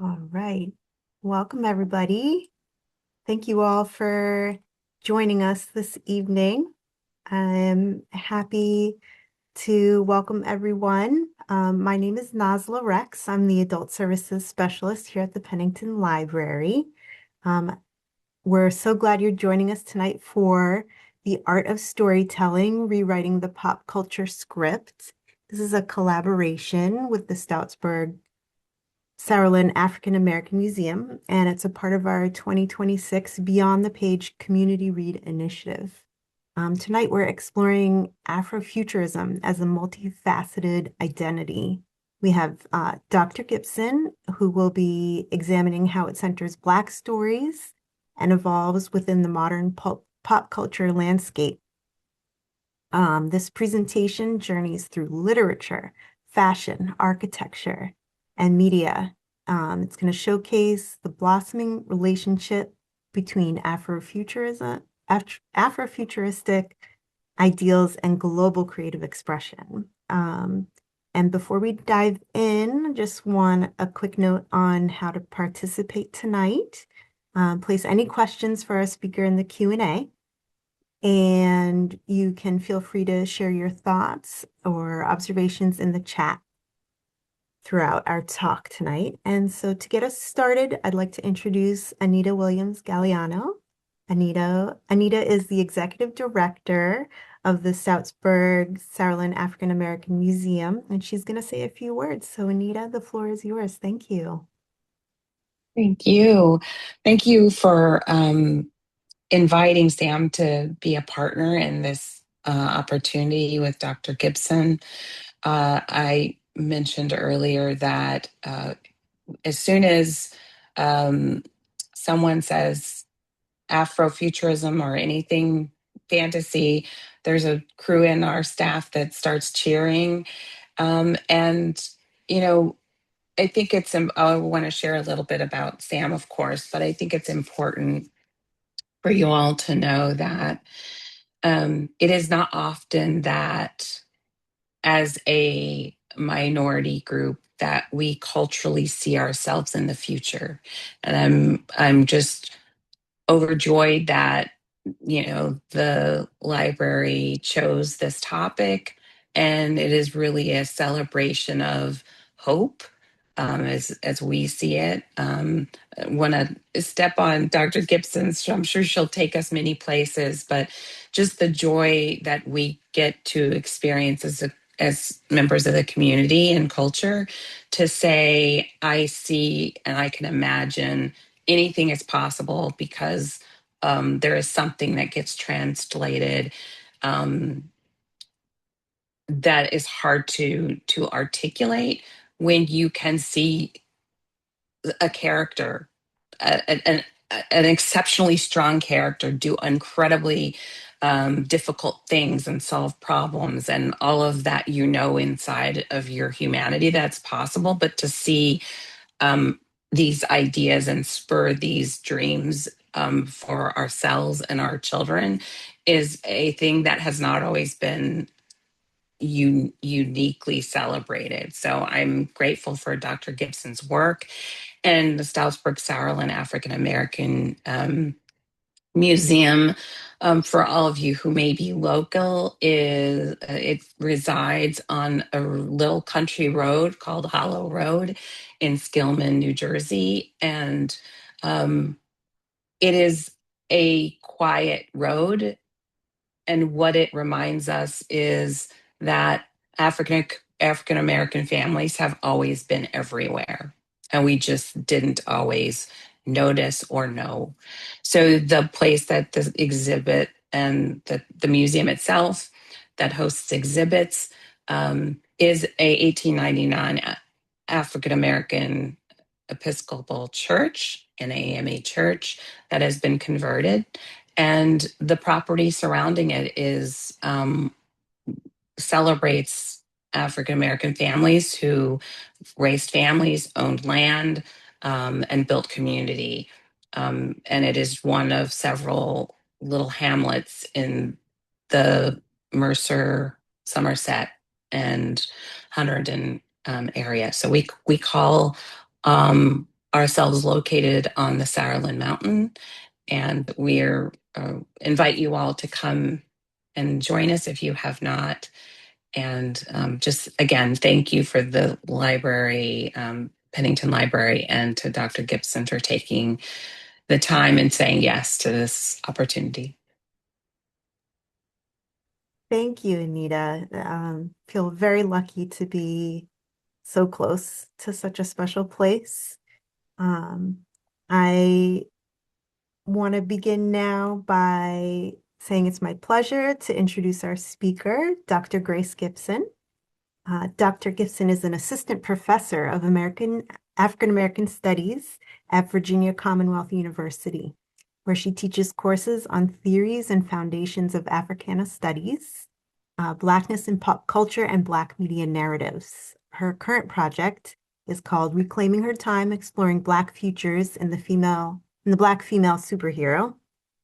All right. Welcome, everybody. Thank you all for joining us this evening. I'm happy to welcome everyone. My name is Nazla Rex. I'm the Adult Services Specialist here at the Pennington Library. Um, we're so glad you're joining us tonight for The Art of Storytelling, Rewriting the Pop Culture Script. This is a collaboration with the Stoutsburg Saraland African American Museum, and it's a part of our 2026 Beyond the Page Community Read Initiative. Tonight, we're exploring Afrofuturism as a multifaceted identity. We have Dr. Gipson, who will be examining how it centers Black stories and evolves within the modern pop culture landscape. This presentation journeys through literature, fashion, architecture, and media. It's going to showcase the blossoming relationship between Afrofuturistic ideals and global creative expression. And before we dive in, just want a quick note on how to participate tonight. Place any questions for our speaker in the Q&A. And you can feel free to share your thoughts or observations in the chat throughout our talk tonight. And so to get us started, I'd like to introduce Anita Williams Galliano. Anita is the executive director of the Stoutsburg Saraland African American Museum, and she's going to say a few words. So Anita, the floor is yours. Thank you. Thank you. Thank you for inviting Sam to be a partner in this opportunity with Dr. Gipson. I mentioned earlier that as soon as someone says Afrofuturism or anything fantasy, there's a crew in our staff that starts cheering. And, you know, I think I want to share a little bit about Sam, of course, but I think it's important for you all to know that it is not often that as a minority group that we culturally see ourselves in the future. And I'm just overjoyed that the library chose this topic, and it is really a celebration of hope, as we see it. I want to step on Dr. Gibson's. I'm sure she'll take us many places, but just the joy that we get to experience as members of the community and culture, to say I see and I can imagine anything is possible, because there is something that gets translated, um, that is hard to articulate when you can see a character, an exceptionally strong character, do incredibly difficult things and solve problems and all of that, inside of your humanity, that's possible. But to see these ideas and spur these dreams for ourselves and our children is a thing that has not always been uniquely celebrated. So I'm grateful for Dr. Gibson's work, and the Stoutsburg Saraland African American Museum. For all of you who may be local, it resides on a little country road called Hollow Road in Skillman, New Jersey, and it is a quiet road. And what it reminds us is that African American families have always been everywhere, and we just didn't always notice or know. So the place that the exhibit and the museum itself that hosts exhibits is a 1899 African American Episcopal Church, an AME church that has been converted, and the property surrounding it is celebrates African American families who raised families, owned land, and built community. And it is one of several little hamlets in the Mercer, Somerset, and Hunterdon area. So we call ourselves located on the Saralin Mountain, and we're invite you all to come and join us if you have not. And just again, thank you for the library, Pennington Library, and to Dr. Gipson for taking the time and saying yes to this opportunity. Thank you, Anita. Feel very lucky to be so close to such a special place. I want to begin now by saying it's my pleasure to introduce our speaker, Dr. Grace Gipson. Dr. Gipson is an assistant professor of African American Studies at Virginia Commonwealth University, where she teaches courses on theories and foundations of Africana Studies, Blackness in pop culture, and Black media narratives. Her current project is called Reclaiming Her Time, Exploring Black Futures in the Black Female Superhero,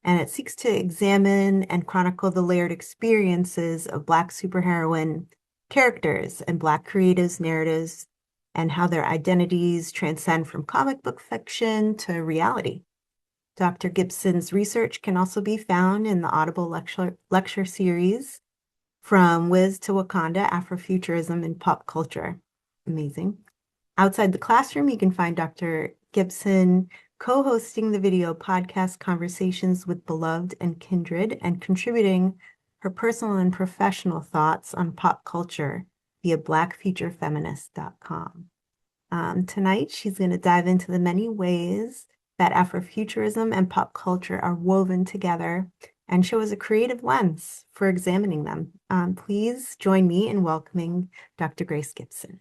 and it seeks to examine and chronicle the layered experiences of Black superheroine characters and Black creatives' narratives and how their identities transcend from comic book fiction to reality. Dr. Gipson's research can also be found in the Audible lecture series From Wiz to Wakanda, Afrofuturism in Pop Culture. Amazing. Outside the classroom, you can find Dr. Gipson co-hosting the video podcast Conversations with Beloved and Kindred and contributing her personal and professional thoughts on pop culture via blackfuturefeminist.com. Tonight, she's going to dive into the many ways that Afrofuturism and pop culture are woven together and show us a creative lens for examining them. Please join me in welcoming Dr. Grace Gipson.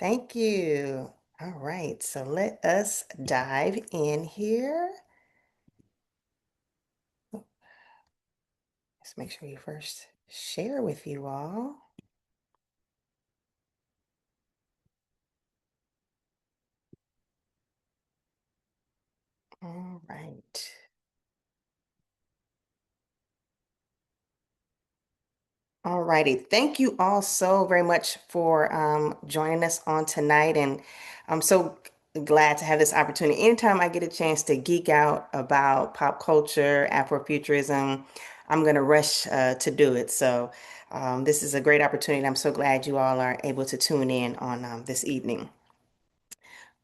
Thank you. All right, so let us dive in here. Let's make sure you first share with you all. All right. All righty. Thank you all so very much for joining us on tonight. And I'm so glad to have this opportunity. Anytime I get a chance to geek out about pop culture, Afrofuturism, I'm going to rush to do it. So this is a great opportunity. I'm so glad you all are able to tune in on this evening.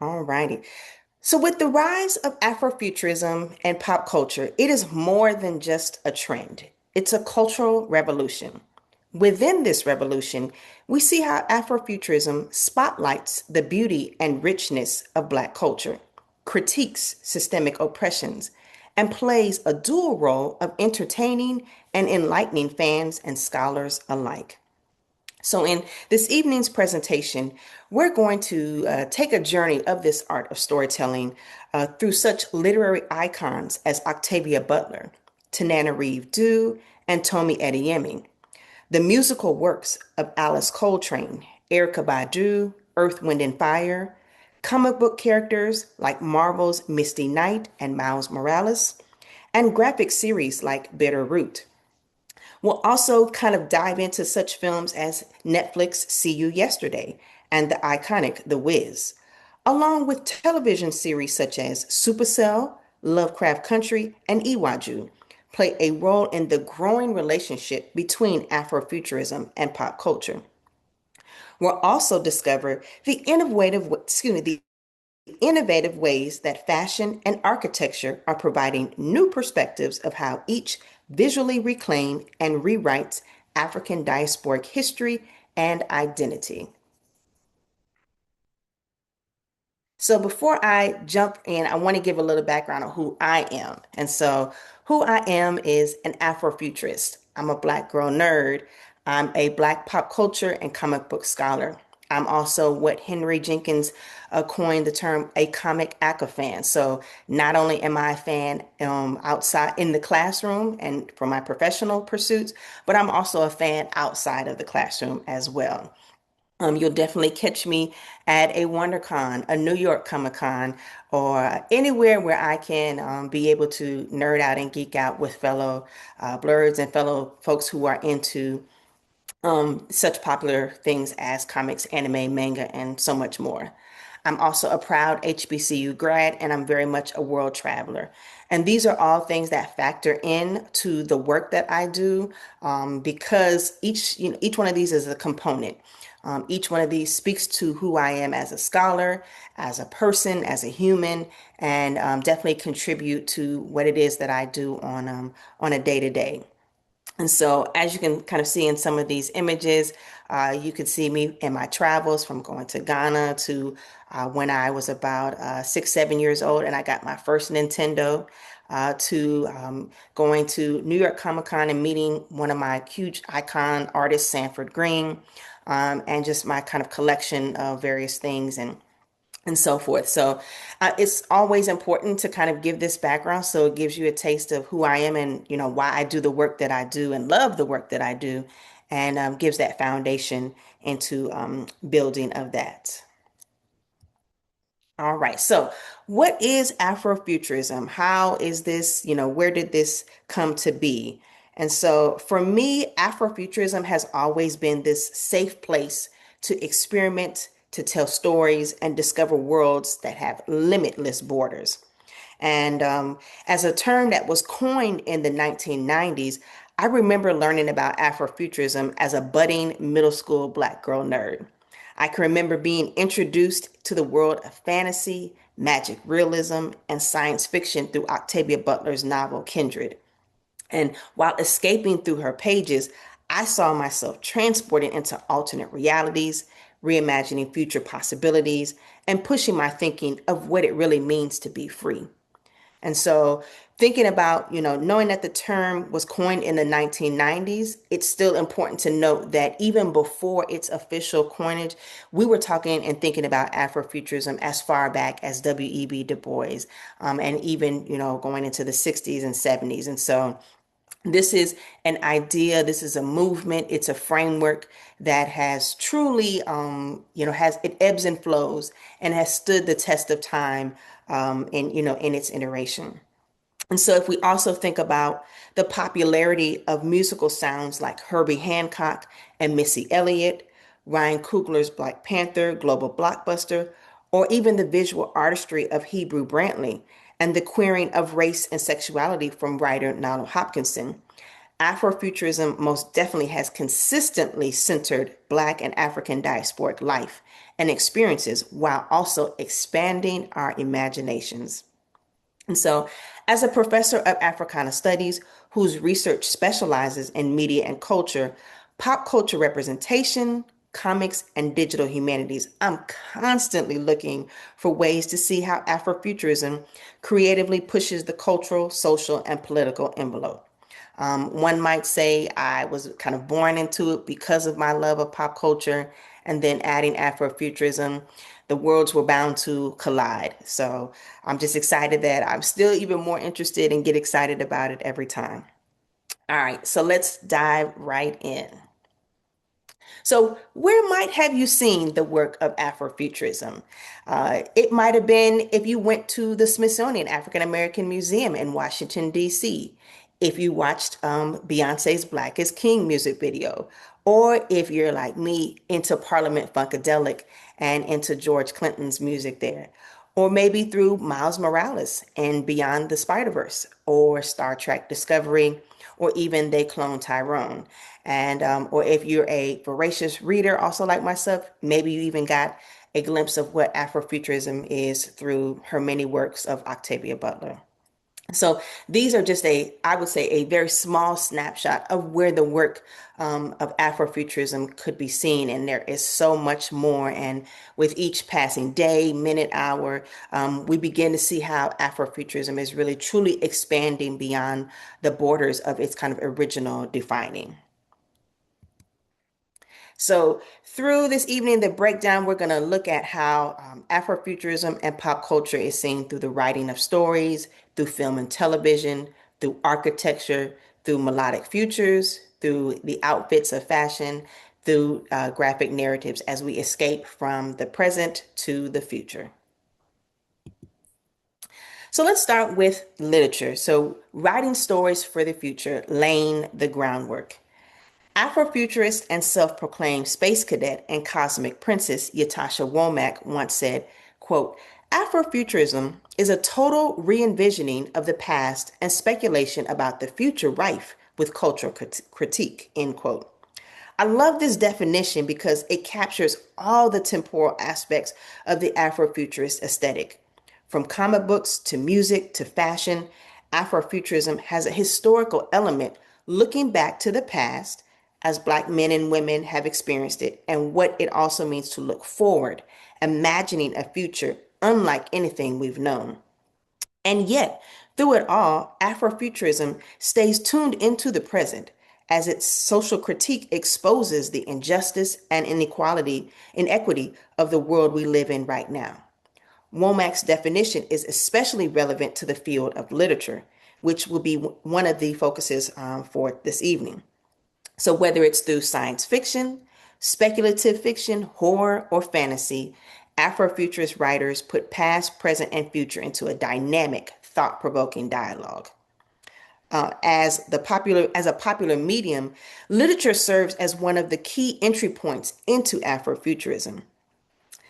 All righty. So, with the rise of Afrofuturism and pop culture, it is more than just a trend, it's a cultural revolution. Within this revolution, we see how Afrofuturism spotlights the beauty and richness of Black culture, critiques systemic oppressions, and plays a dual role of entertaining and enlightening fans and scholars alike. So, in this evening's presentation, we're going to take a journey of this art of storytelling through such literary icons as Octavia Butler, Tananarive Due, and Tomi Adeyemi, the musical works of Alice Coltrane, Erykah Badu, Earth, Wind, and Fire, comic book characters like Marvel's Misty Knight and Miles Morales, and graphic series like Bitterroot. We'll also kind of dive into such films as Netflix See You Yesterday and the iconic The Wiz, along with television series such as Supercell, Lovecraft Country, and Iwaju play a role in the growing relationship between Afrofuturism and pop culture. We'll also discover the innovative ways that fashion and architecture are providing new perspectives of how each visually reclaims and rewrites African diasporic history and identity. So before I jump in, I want to give a little background on who I am. And so who I am is an Afrofuturist. I'm a Black girl nerd. I'm a Black pop culture and comic book scholar. I'm also what Henry Jenkins coined the term a comic fan. So not only am I a fan outside in the classroom and for my professional pursuits, but I'm also a fan outside of the classroom as well. You'll definitely catch me at a WonderCon, a New York Comic Con, or anywhere where I can be able to nerd out and geek out with fellow blurs and fellow folks who are into such popular things as comics, anime, manga, and so much more. I'm also a proud HBCU grad, and I'm very much a world traveler. And these are all things that factor in to the work that I do, because each one of these is a component. Each one of these speaks to who I am as a scholar, as a person, as a human, and definitely contribute to what it is that I do on a day to day. And so, as you can kind of see in some of these images, you can see me in my travels from going to Ghana to when I was about 6, 7 years old and I got my first Nintendo, to going to New York Comic Con and meeting one of my huge icon artists, Sanford Green, and just my kind of collection of various things and so forth. So it's always important to kind of give this background so it gives you a taste of who I am and why I do the work that I do and love the work that I do, and gives that foundation into building of that. All right. So, what is Afrofuturism? How is this, where did this come to be? And so, for me, Afrofuturism has always been this safe place to experiment, to tell stories, and discover worlds that have limitless borders. And as a term that was coined in the 1990s, I remember learning about Afrofuturism as a budding middle school Black girl nerd. I can remember being introduced to the world of fantasy, magic realism, and science fiction through Octavia Butler's novel Kindred. And while escaping through her pages, I saw myself transported into alternate realities, reimagining future possibilities, and pushing my thinking of what it really means to be free. And so, thinking about, knowing that the term was coined in the 1990s, it's still important to note that even before its official coinage, we were talking and thinking about Afrofuturism as far back as W.E.B. Du Bois, and even, going into the 60s and 70s. And so, this is an idea, this is a movement, it's a framework that has truly, has it ebbs and flows and has stood the test of time, in its iteration. And so, if we also think about the popularity of musical sounds like Herbie Hancock and Missy Elliott, Ryan Coogler's Black Panther, global blockbuster, or even the visual artistry of Hebrew Brantley and the queering of race and sexuality from writer Nalo Hopkinson, Afrofuturism most definitely has consistently centered Black and African diasporic life and experiences while also expanding our imaginations. And so, as a professor of Africana Studies whose research specializes in media and culture, pop culture representation, comics, and digital humanities, I'm constantly looking for ways to see how Afrofuturism creatively pushes the cultural, social, and political envelope. One might say I was kind of born into it because of my love of pop culture, and then adding Afrofuturism, the worlds were bound to collide. So I'm just excited that I'm still even more interested and get excited about it every time. All right, so let's dive right in. So, where might have you seen the work of Afrofuturism? It might have been if you went to the Smithsonian African American Museum in Washington, D.C., if you watched Beyonce's Black is King music video, or if you're like me into Parliament Funkadelic and into George Clinton's music there, or maybe through Miles Morales and Beyond the Spider-Verse, or Star Trek Discovery, or even They Clone Tyrone. And or if you're a voracious reader, also like myself, maybe you even got a glimpse of what Afrofuturism is through her many works of Octavia Butler. So these are just I would say, a very small snapshot of where the work of Afrofuturism could be seen. And there is so much more. And with each passing day, minute, hour, we begin to see how Afrofuturism is really truly expanding beyond the borders of its kind of original defining. So, through this evening, the breakdown, we're going to look at how Afrofuturism and pop culture is seen through the writing of stories, through film and television, through architecture, through melodic futures, through the outfits of fashion, through graphic narratives as we escape from the present to the future. So let's start with literature. So, writing stories for the future, laying the groundwork. Afrofuturist and self-proclaimed space cadet and cosmic princess Yatasha Womack once said, quote, Afrofuturism is a total re-envisioning of the past and speculation about the future rife with cultural critique, end quote. I love this definition because it captures all the temporal aspects of the Afrofuturist aesthetic. From comic books to music to fashion, Afrofuturism has a historical element looking back to the past as Black men and women have experienced it, and what it also means to look forward, imagining a future unlike anything we've known. And yet, through it all, Afrofuturism stays tuned into the present as its social critique exposes the injustice and inequity of the world we live in right now. Womack's definition is especially relevant to the field of literature, which will be one of the focuses for this evening. So, whether it's through science fiction, speculative fiction, horror, or fantasy, Afrofuturist writers put past, present, and future into a dynamic, thought-provoking dialogue. As a popular medium, literature serves as one of the key entry points into Afrofuturism.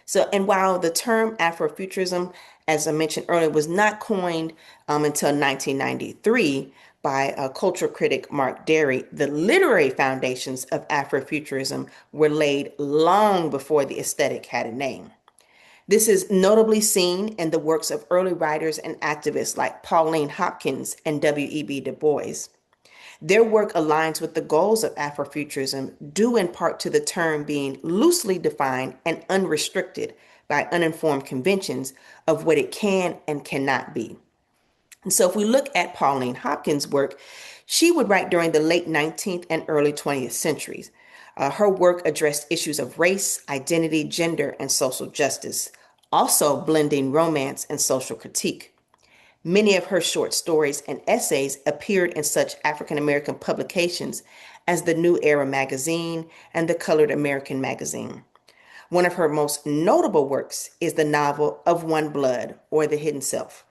So, and while the term Afrofuturism, as I mentioned earlier, was not coined until 1993 by cultural critic Mark Derry, the literary foundations of Afrofuturism were laid long before the aesthetic had a name. This is notably seen in the works of early writers and activists like Pauline Hopkins and W.E.B. Du Bois. Their work aligns with the goals of Afrofuturism, due in part to the term being loosely defined and unrestricted by uninformed conventions of what it can and cannot be. And so, if we look at Pauline Hopkins' work, she would write during the late 19th and early 20th centuries. Her work addressed issues of race, identity, gender, and social justice, also blending romance and social critique. Many of her short stories and essays appeared in such African American publications as the New Era magazine and the Colored American magazine. One of her most notable works is the novel Of One Blood, or The Hidden Self,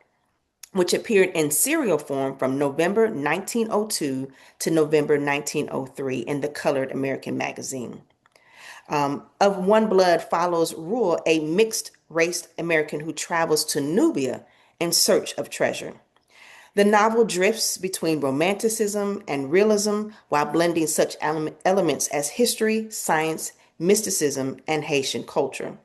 which appeared in serial form from November 1902 to November 1903 in the Colored American magazine. Of One Blood follows Rule, a mixed race American who travels to Nubia in search of treasure. The novel drifts between romanticism and realism while blending such elements as history, science, mysticism, and Haitian culture.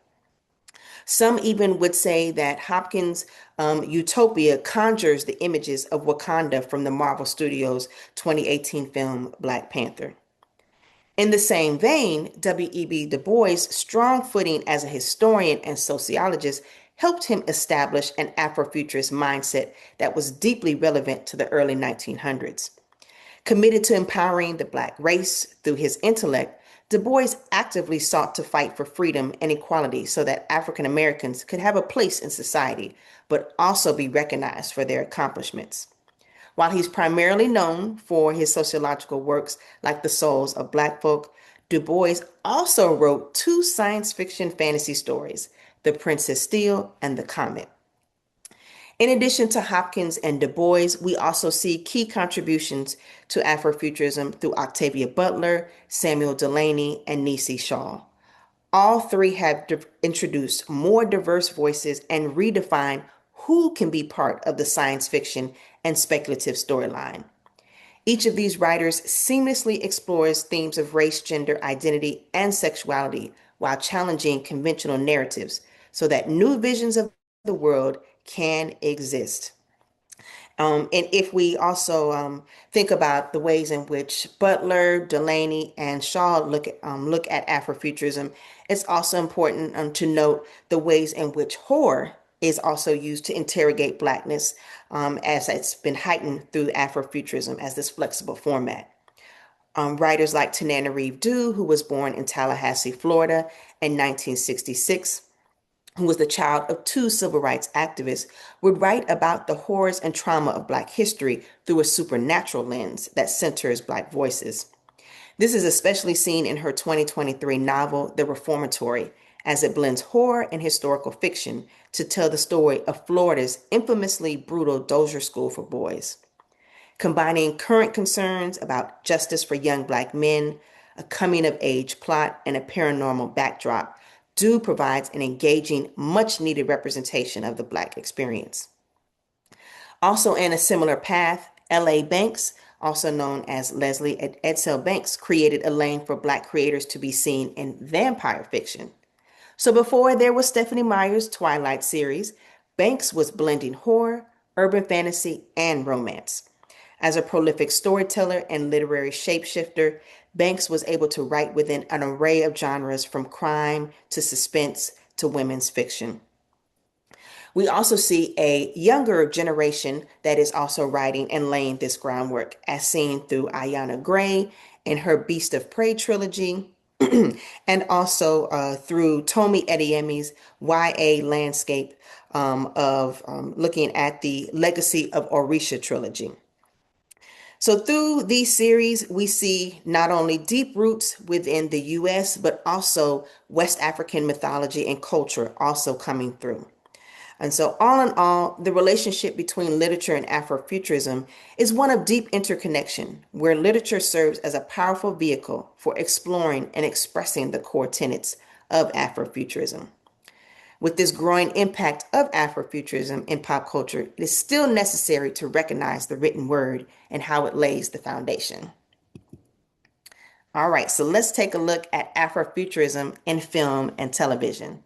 Some even would say that Hopkins' Utopia conjures the images of Wakanda from the Marvel Studios' 2018 film Black Panther. In the same vein, W.E.B. Du Bois' strong footing as a historian and sociologist helped him establish an Afrofuturist mindset that was deeply relevant to the early 1900s. Committed to empowering the Black race through his intellect, Du Bois actively sought to fight for freedom and equality so that African Americans could have a place in society, but also be recognized for their accomplishments. While he's primarily known for his sociological works like The Souls of Black Folk, Du Bois also wrote two science fiction fantasy stories, The Princess Steel and The Comet. In addition to Hopkins and Du Bois, we also see key contributions to Afrofuturism through Octavia Butler, Samuel Delany, and Nisi Shaw. All three have introduced more diverse voices and redefined who can be part of the science fiction and speculative storyline. Each of these writers seamlessly explores themes of race, gender, identity, and sexuality while challenging conventional narratives so that new visions of the world can exist. And if we also think about the ways in which Butler, Delaney, and Shaw look at Afrofuturism, it's also important to note the ways in which horror is also used to interrogate Blackness, as it's been heightened through Afrofuturism as this flexible format. Writers like Tananarive Due, who was born in Tallahassee, Florida in 1966, who was the child of two civil rights activists, would write about the horrors and trauma of Black history through a supernatural lens that centers Black voices. This is especially seen in her 2023 novel, The Reformatory, as it blends horror and historical fiction to tell the story of Florida's infamously brutal Dozier School for Boys. Combining current concerns about justice for young Black men, a coming of age plot, and a paranormal backdrop, do provides an engaging, much needed representation of the Black experience. Also in a similar path, L.A. Banks, also known as Leslie Edsel Banks, created a lane for Black creators to be seen in vampire fiction. So before there was Stephenie Meyer's Twilight series, Banks was blending horror, urban fantasy, and romance. As a prolific storyteller and literary shapeshifter, Banks was able to write within an array of genres from crime to suspense to women's fiction. We also see a younger generation that is also writing and laying this groundwork, as seen through Ayanna Gray in her Beast of Prey trilogy, and also through Tomi Adeyemi's YA landscape of looking at the Legacy of Orisha trilogy. So through these series, we see not only deep roots within the US, but also West African mythology and culture also coming through. And so, all in all, the relationship between literature and Afrofuturism is one of deep interconnection, where literature serves as a powerful vehicle for exploring and expressing the core tenets of Afrofuturism. With this growing impact of Afrofuturism in pop culture, it is still necessary to recognize the written word and how it lays the foundation. All right, so let's take a look at Afrofuturism in film and television.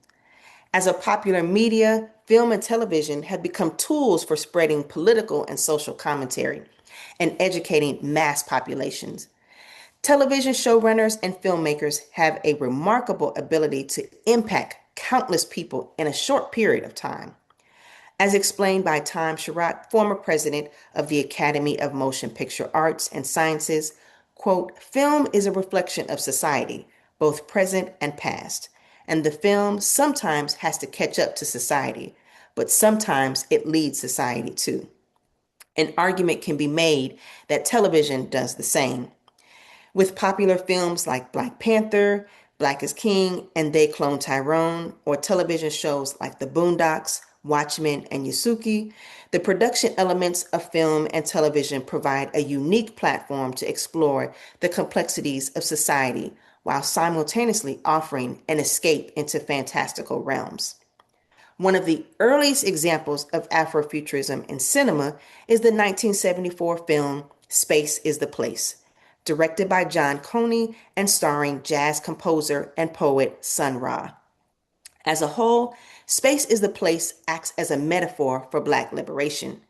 As a popular media, film and television have become tools for spreading political and social commentary and educating mass populations. Television showrunners and filmmakers have a remarkable ability to impact countless people in a short period of time. As explained by Tom Sherratt, former president of the Academy of Motion Picture Arts and Sciences, quote, film is a reflection of society, both present and past. And the film sometimes has to catch up to society, but sometimes it leads society too. An argument can be made that television does the same. With popular films like Black Panther, Black is King, and They Clone Tyrone, or television shows like The Boondocks, Watchmen, and Yasuki, the production elements of film and television provide a unique platform to explore the complexities of society while simultaneously offering an escape into fantastical realms. One of the earliest examples of Afrofuturism in cinema is the 1974 film Space is the Place, directed by John Coney and starring jazz composer and poet Sun Ra. As a whole, Space is the Place acts as a metaphor for Black liberation.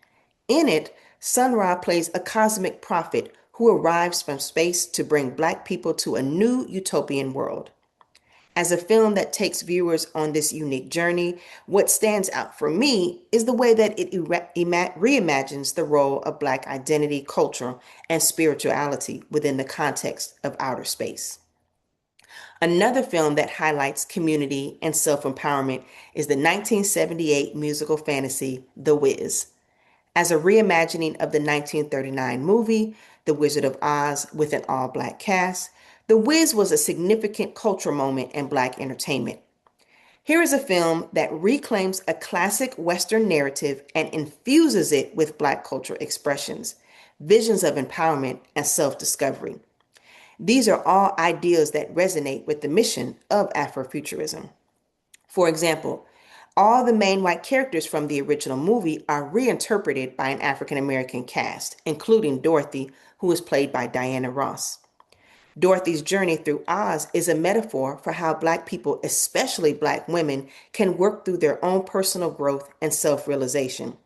In it, Sun Ra plays a cosmic prophet who arrives from space to bring Black people to a new utopian world. As a film that takes viewers on this unique journey, what stands out for me is the way that it reimagines the role of Black identity, culture, and spirituality within the context of outer space. Another film that highlights community and self-empowerment is the 1978 musical fantasy, The Wiz. As a reimagining of the 1939 movie, The Wizard of Oz, with an all-Black cast, The Wiz was a significant cultural moment in Black entertainment. Here is a film that reclaims a classic Western narrative and infuses it with Black cultural expressions, visions of empowerment, and self-discovery. These are all ideas that resonate with the mission of Afrofuturism. For example, all the main white characters from the original movie are reinterpreted by an African American cast, including Dorothy, who is played by Diana Ross. Dorothy's journey through Oz is a metaphor for how Black people, especially Black women, can work through their own personal growth and self-realization.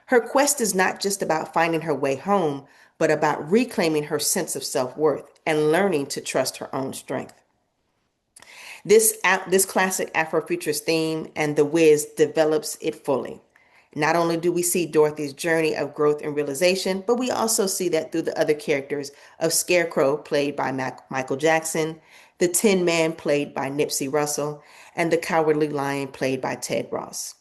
Her quest is not just about finding her way home, but about reclaiming her sense of self-worth and learning to trust her own strength. This classic Afrofuturist theme and The Wiz develops it fully. Not only do we see Dorothy's journey of growth and realization, but we also see that through the other characters of Scarecrow, played by Michael Jackson, the Tin Man, played by Nipsey Russell, and the Cowardly Lion, played by Ted Ross.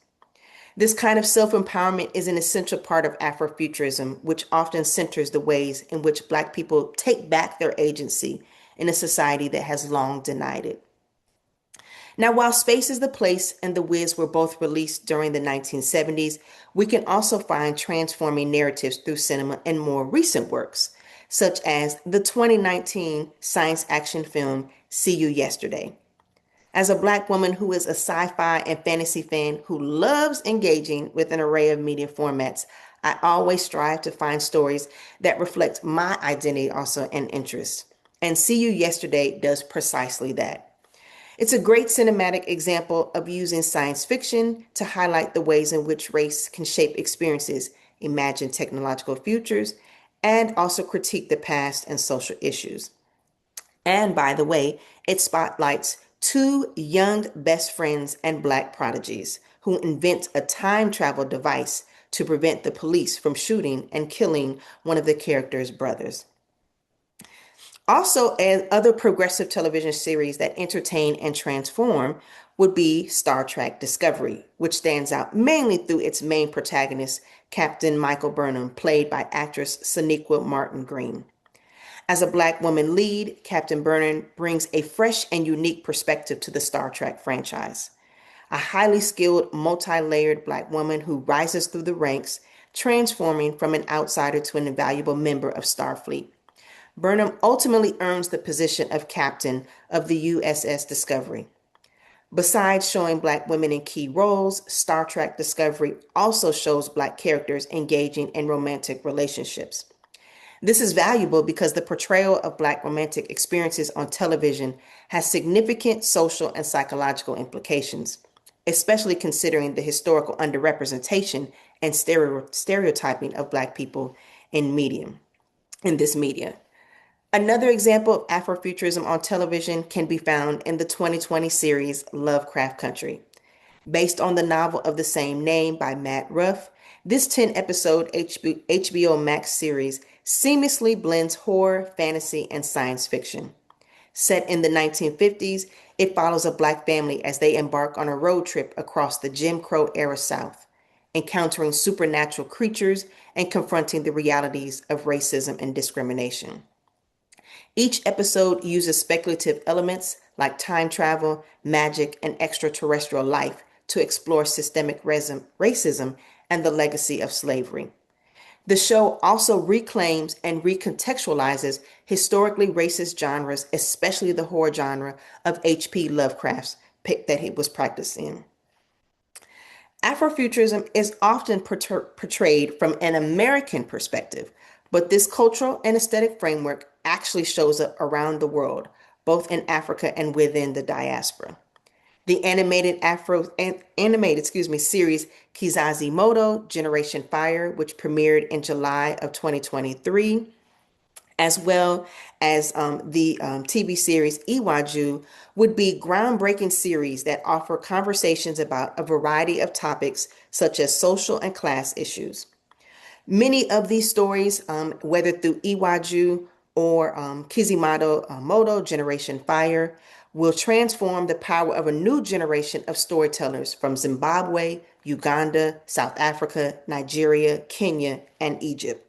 This kind of self-empowerment is an essential part of Afrofuturism, which often centers the ways in which Black people take back their agency in a society that has long denied it. Now, while Space is the Place and The Wiz were both released during the 1970s, we can also find transforming narratives through cinema in more recent works, such as the 2019 science action film See You Yesterday. As a Black woman who is a sci-fi and fantasy fan who loves engaging with an array of media formats, I always strive to find stories that reflect my identity also and interests. And See You Yesterday does precisely that. It's a great cinematic example of using science fiction to highlight the ways in which race can shape experiences, imagine technological futures, and also critique the past and social issues. And by the way, it spotlights two young best friends and Black prodigies who invent a time travel device to prevent the police from shooting and killing one of the characters' brothers. Also, as other progressive television series that entertain and transform would be Star Trek Discovery, which stands out mainly through its main protagonist, Captain Michael Burnham, played by actress Sonequa Martin Green. As a Black woman lead, Captain Burnham brings a fresh and unique perspective to the Star Trek franchise. A highly skilled, multi-layered Black woman who rises through the ranks, transforming from an outsider to an invaluable member of Starfleet. Burnham ultimately earns the position of captain of the USS Discovery. Besides showing Black women in key roles, Star Trek Discovery also shows Black characters engaging in romantic relationships. This is valuable because the portrayal of Black romantic experiences on television has significant social and psychological implications, especially considering the historical underrepresentation and stereotyping of Black people in this media. Another example of Afrofuturism on television can be found in the 2020 series Lovecraft Country. Based on the novel of the same name by Matt Ruff, this 10-episode HBO Max series seamlessly blends horror, fantasy, and science fiction. Set in the 1950s, it follows a Black family as they embark on a road trip across the Jim Crow era South, encountering supernatural creatures and confronting the realities of racism and discrimination. Each episode uses speculative elements like time travel, magic, and extraterrestrial life to explore systemic racism and the legacy of slavery. The show also reclaims and recontextualizes historically racist genres, especially the horror genre of H.P. Lovecraft's that he was practiced in. Afrofuturism is often portrayed from an American perspective, but this cultural and aesthetic framework actually shows up around the world, both in Africa and within the diaspora. The animated series Kizazi Moto Generation Fire, which premiered in July of 2023, as well as the TV series Iwaju, would be groundbreaking series that offer conversations about a variety of topics such as social and class issues. Many of these stories, whether through Iwaju or Kizimoto Moto Generation Fire, will transform the power of a new generation of storytellers from Zimbabwe, Uganda, South Africa, Nigeria, Kenya, and Egypt.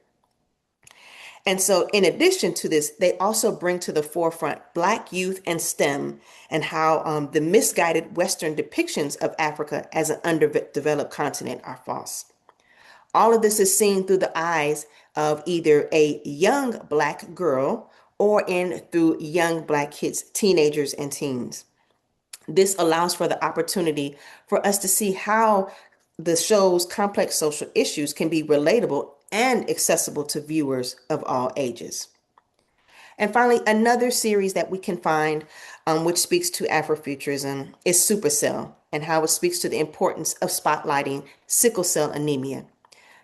And so, in addition to this, they also bring to the forefront Black youth and STEM and how the misguided Western depictions of Africa as an underdeveloped continent are false. All of this is seen through the eyes of either a young Black girl or through young Black kids, teenagers, and teens. This allows for the opportunity for us to see how the show's complex social issues can be relatable and accessible to viewers of all ages. And finally, another series that we can find which speaks to Afrofuturism is Supercell and how it speaks to the importance of spotlighting sickle cell anemia.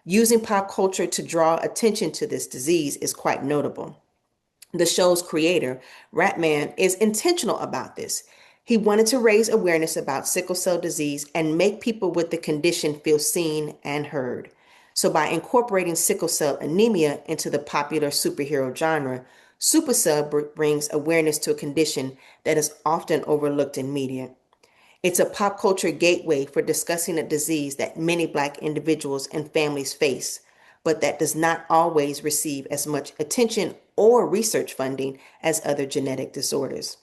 Using pop culture to draw attention to this disease is quite notable. The show's creator, Ratman, is intentional about this. He wanted to raise awareness about sickle cell disease and make people with the condition feel seen and heard. So by incorporating sickle cell anemia into the popular superhero genre, Supercell brings awareness to a condition that is often overlooked in media. It's a pop culture gateway for discussing a disease that many Black individuals and families face, but that does not always receive as much attention or research funding as other genetic disorders.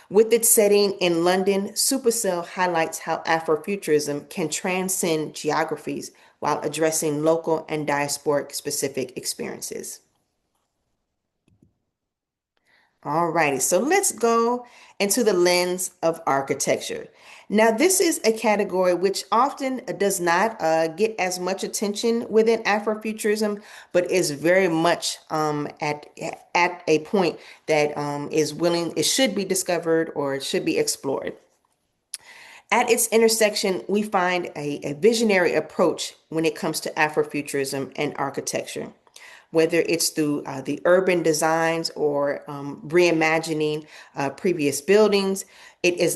With its setting in London, Supercell highlights how Afrofuturism can transcend geographies while addressing local and diasporic specific experiences. All righty, so let's go into the lens of architecture. Now, this is a category which often does not get as much attention within Afrofuturism, but is very much at a point that is willing, it should be discovered or it should be explored. At its intersection, we find a visionary approach when it comes to Afrofuturism and architecture, whether it's through the urban designs or reimagining previous buildings.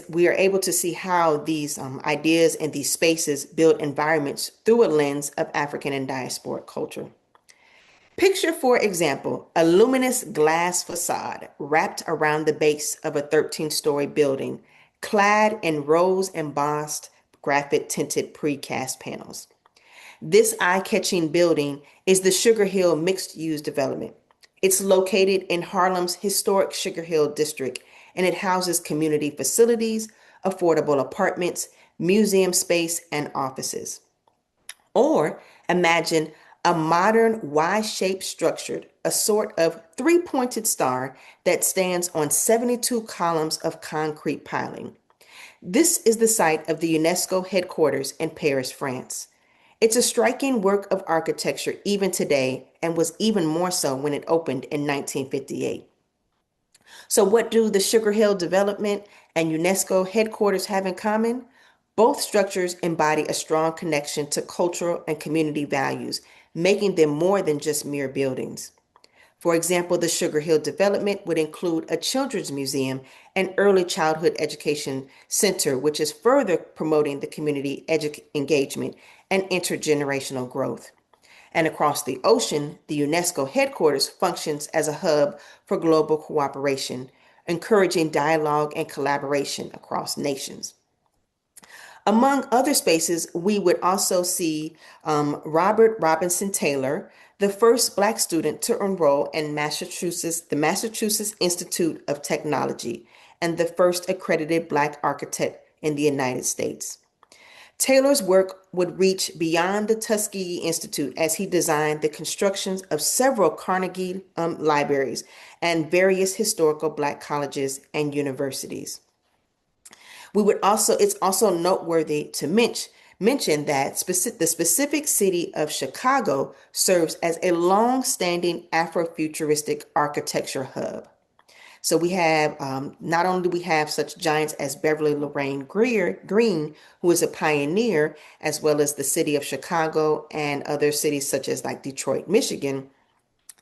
We are able to see how these ideas and these spaces build environments through a lens of African and diasporic culture. Picture, for example, a luminous glass facade wrapped around the base of a 13-story building, clad in rose embossed, graphic tinted precast panels. This eye-catching building is the Sugar Hill mixed-use development. It's located in Harlem's historic Sugar Hill district, and it houses community facilities, affordable apartments, museum space, and offices. Or imagine a modern Y-shaped structure, a sort of three-pointed star that stands on 72 columns of concrete piling. This is the site of the UNESCO headquarters in Paris, France. It's a striking work of architecture even today, and was even more so when it opened in 1958. So, what do the Sugar Hill development and UNESCO headquarters have in common? Both structures embody a strong connection to cultural and community values, making them more than just mere buildings. For example, the Sugar Hill development would include a children's museum and early childhood education center, which is further promoting the community engagement and intergenerational growth. And across the ocean, the UNESCO headquarters functions as a hub for global cooperation, encouraging dialogue and collaboration across nations. Among other spaces, we would also see Robert Robinson Taylor, the first Black student to enroll in the Massachusetts Institute of Technology, and the first accredited Black architect in the United States. Taylor's work would reach beyond the Tuskegee Institute as he designed the constructions of several Carnegie libraries and various historical Black colleges and universities. It's also noteworthy to mention that the specific city of Chicago serves as a long-standing Afrofuturistic architecture hub. So we have, not only do we have such giants as Beverly Lorraine Green, who is a pioneer, as well as the city of Chicago and other cities such as like Detroit, Michigan.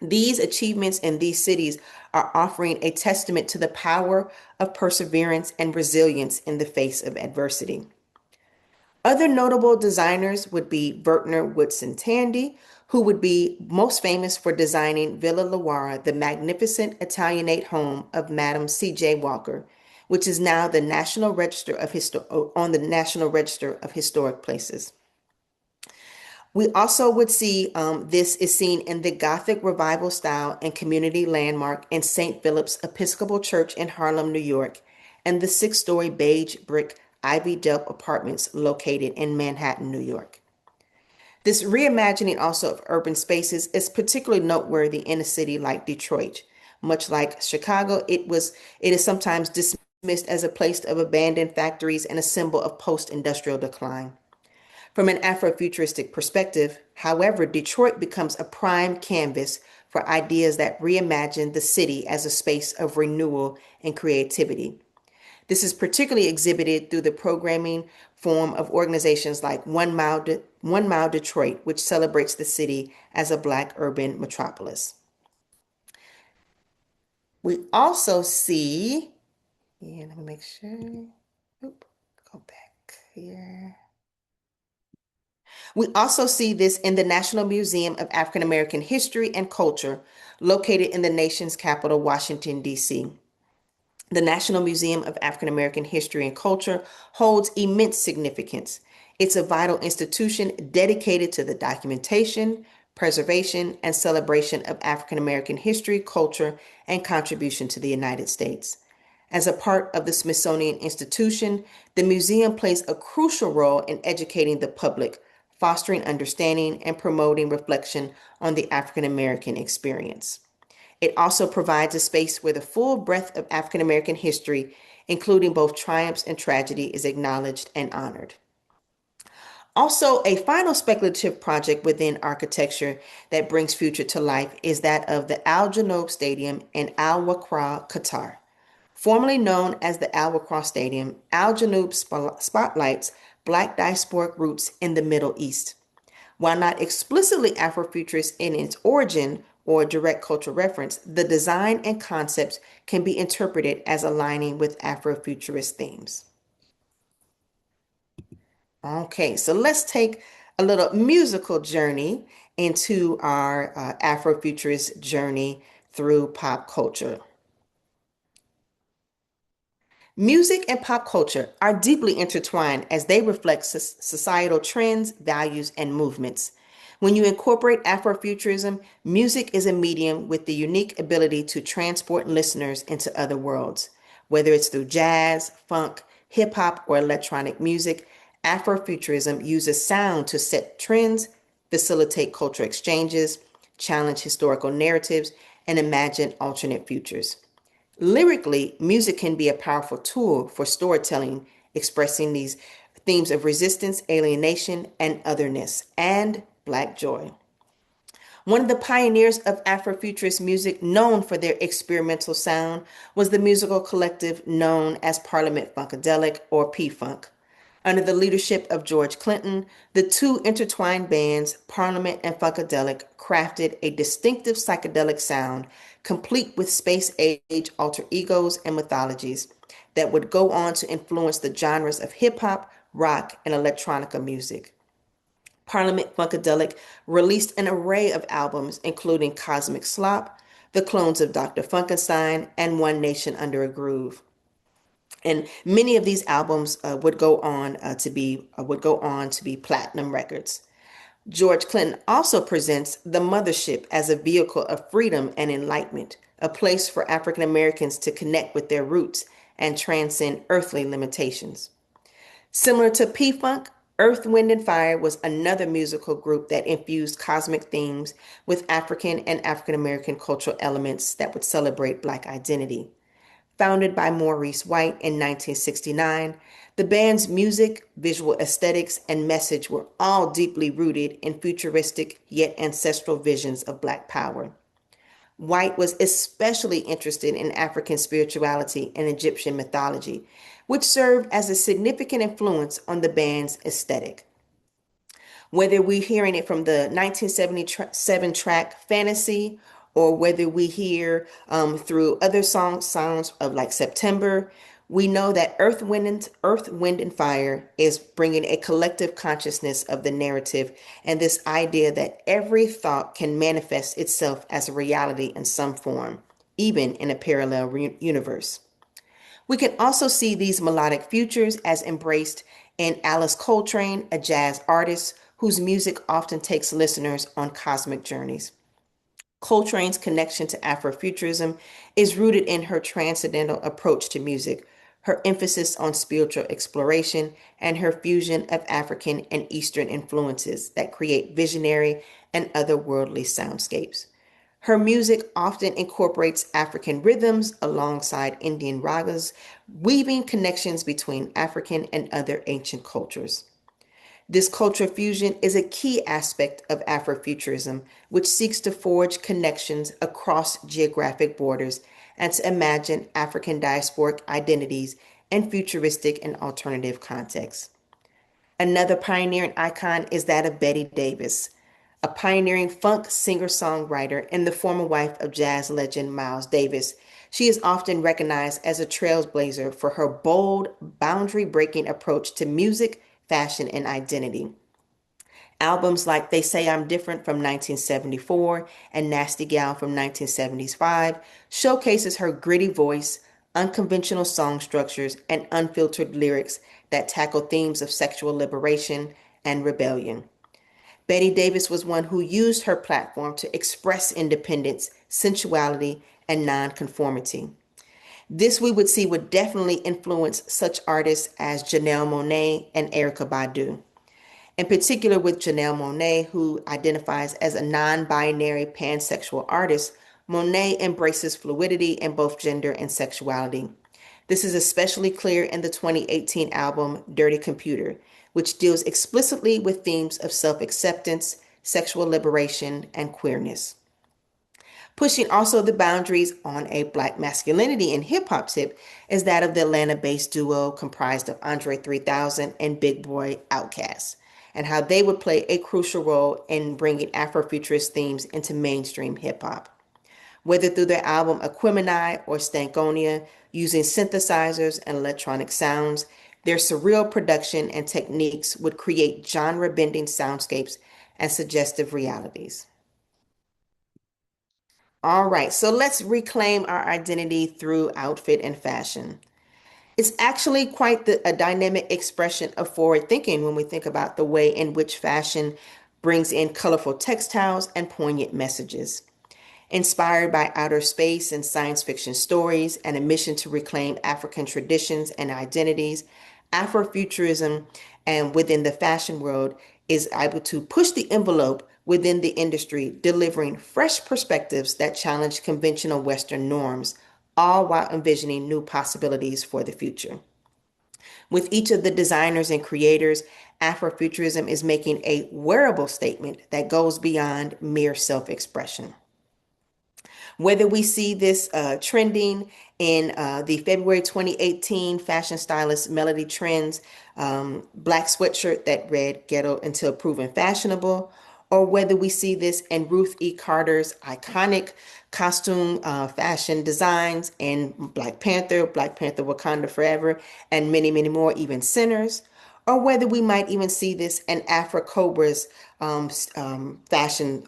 These achievements in these cities are offering a testament to the power of perseverance and resilience in the face of adversity. Other notable designers would be Vertner Woodson Tandy, who would be most famous for designing Villa Lawara, the magnificent Italianate home of Madam C.J. Walker, which is now the National Register of on the National Register of Historic Places. We also would see this is seen in the Gothic Revival style and community landmark in St. Philip's Episcopal Church in Harlem, New York, and the six-story beige brick Ivy Delp apartments located in Manhattan, New York. This reimagining also of urban spaces is particularly noteworthy in a city like Detroit. Much like Chicago, it is sometimes dismissed as a place of abandoned factories and a symbol of post-industrial decline. From an Afrofuturistic perspective, however, Detroit becomes a prime canvas for ideas that reimagine the city as a space of renewal and creativity. This is particularly exhibited through the programming form of organizations like One Mile Detroit, which celebrates the city as a Black urban metropolis. We also see, let me make sure. Go back here. We also see this in the National Museum of African American History and Culture, located in the nation's capital, Washington, D.C. The National Museum of African American History and Culture holds immense significance. It's a vital institution dedicated to the documentation, preservation, and celebration of African American history, culture, and contribution to the United States. As a part of the Smithsonian Institution, the museum plays a crucial role in educating the public, fostering understanding, and promoting reflection on the African American experience. It also provides a space where the full breadth of African American history, including both triumphs and tragedy, is acknowledged and honored. Also, a final speculative project within architecture that brings future to life is that of the Al Janoub Stadium in Al Wakra, Qatar. Formerly known as the Al Wakra Stadium, Al Janoub spotlights Black diasporic roots in the Middle East. While not explicitly Afrofuturist in its origin or direct cultural reference, the design and concepts can be interpreted as aligning with Afrofuturist themes. Okay, so let's take a little musical journey into our Afrofuturist journey through pop culture. Music and pop culture are deeply intertwined as they reflect societal trends, values, and movements. When you incorporate Afrofuturism, music is a medium with the unique ability to transport listeners into other worlds. Whether it's through jazz, funk, hip hop, or electronic music, Afrofuturism uses sound to set trends, facilitate cultural exchanges, challenge historical narratives, and imagine alternate futures. Lyrically, music can be a powerful tool for storytelling, expressing these themes of resistance, alienation, and otherness, and Black joy. One of the pioneers of Afrofuturist music, known for their experimental sound, was the musical collective known as Parliament Funkadelic or P-Funk. Under the leadership of George Clinton, the two intertwined bands, Parliament and Funkadelic, crafted a distinctive psychedelic sound, complete with space-age alter egos and mythologies, that would go on to influence the genres of hip-hop, rock, and electronica music. Parliament Funkadelic released an array of albums, including Cosmic Slop, The Clones of Dr. Funkenstein, and One Nation Under a Groove. And many of these albums would go on to be platinum records. George Clinton also presents the mothership as a vehicle of freedom and enlightenment, a place for African Americans to connect with their roots and transcend earthly limitations. Similar to P-Funk, Earth, Wind, and Fire was another musical group that infused cosmic themes with African and African American cultural elements that would celebrate Black identity. Founded by Maurice White in 1969, the band's music, visual aesthetics, and message were all deeply rooted in futuristic yet ancestral visions of Black power. White was especially interested in African spirituality and Egyptian mythology, which served as a significant influence on the band's aesthetic. Whether we're hearing it from the 1977 track Fantasy, or whether we hear through other sounds of like September, we know that Earth, Wind, and Fire is bringing a collective consciousness of the narrative and this idea that every thought can manifest itself as a reality in some form, even in a parallel universe. We can also see these melodic futures as embraced in Alice Coltrane, a jazz artist whose music often takes listeners on cosmic journeys. Coltrane's connection to Afrofuturism is rooted in her transcendental approach to music, her emphasis on spiritual exploration, and her fusion of African and Eastern influences that create visionary and otherworldly soundscapes. Her music often incorporates African rhythms alongside Indian ragas, weaving connections between African and other ancient cultures. This cultural fusion is a key aspect of Afrofuturism, which seeks to forge connections across geographic borders and to imagine African diasporic identities in futuristic and alternative contexts. Another pioneering icon is that of Betty Davis, a pioneering funk singer-songwriter and the former wife of jazz legend Miles Davis. She is often recognized as a trailblazer for her bold, boundary-breaking approach to music, fashion, and identity. Albums like They Say I'm Different from 1974 and Nasty Gal from 1975 showcases her gritty voice, unconventional song structures, and unfiltered lyrics that tackle themes of sexual liberation and rebellion. Betty Davis was one who used her platform to express independence, sensuality, and nonconformity. This we would see would definitely influence such artists as Janelle Monáe and Erykah Badu. In particular with Janelle Monáe, who identifies as a non-binary pansexual artist Monet embraces fluidity in both gender and sexuality. This is especially clear in the 2018 album Dirty Computer, which deals explicitly with themes of self-acceptance, sexual liberation, and queerness. Pushing also the boundaries on a Black masculinity in hip hop tip is that of the Atlanta-based duo comprised of Andre 3000 and Big Boy Outkast, and how they would play a crucial role in bringing Afrofuturist themes into mainstream hip hop. Whether through their album Aquemini or Stankonia, using synthesizers and electronic sounds, their surreal production and techniques would create genre-bending soundscapes and suggestive realities. All right, so let's reclaim our identity through outfit and fashion. It's actually quite a dynamic expression of forward thinking when we think about the way in which fashion brings in colorful textiles and poignant messages. Inspired by outer space and science fiction stories and a mission to reclaim African traditions and identities, Afrofuturism and within the fashion world is able to push the envelope within the industry, delivering fresh perspectives that challenge conventional Western norms, all while envisioning new possibilities for the future. With each of the designers and creators, Afrofuturism is making a wearable statement that goes beyond mere self-expression. Whether we see this trending in the February 2018 fashion stylist Melody Trend's black sweatshirt that read ghetto until proven fashionable, or whether we see this in Ruth E. Carter's iconic costume fashion designs in Black Panther Wakanda Forever, and many, many more, even Sinners, or whether we might even see this in Afro Cobra's fashion